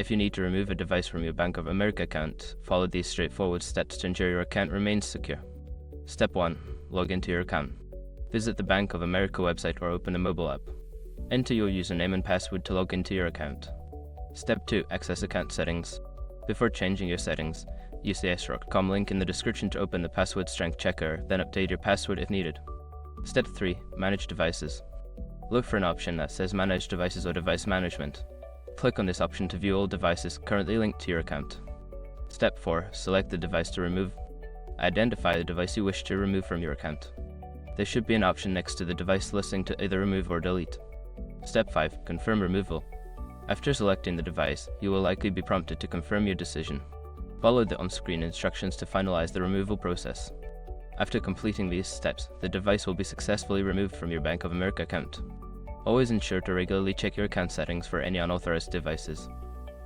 If you need to remove a device from your Bank of America account, follow these straightforward steps to ensure your account remains secure. Step 1. Log into your account. Visit the Bank of America website or open a mobile app. Enter your username and password to log into your account. Step 2. Access account settings. Before changing your settings, use the sroc.com link in the description to open the password strength checker, then update your password if needed. Step 3. Manage devices. Look for an option that says Manage Devices or Device Management. Click on this option to view all devices currently linked to your account. Step 4. Select the device to remove. Identify the device you wish to remove from your account. There should be an option next to the device listing to either remove or delete. Step 5. Confirm removal. After selecting the device, you will likely be prompted to confirm your decision. Follow the on-screen instructions to finalize the removal process. After completing these steps, the device will be successfully removed from your Bank of America account. Always ensure to regularly check your account settings for any unauthorized devices.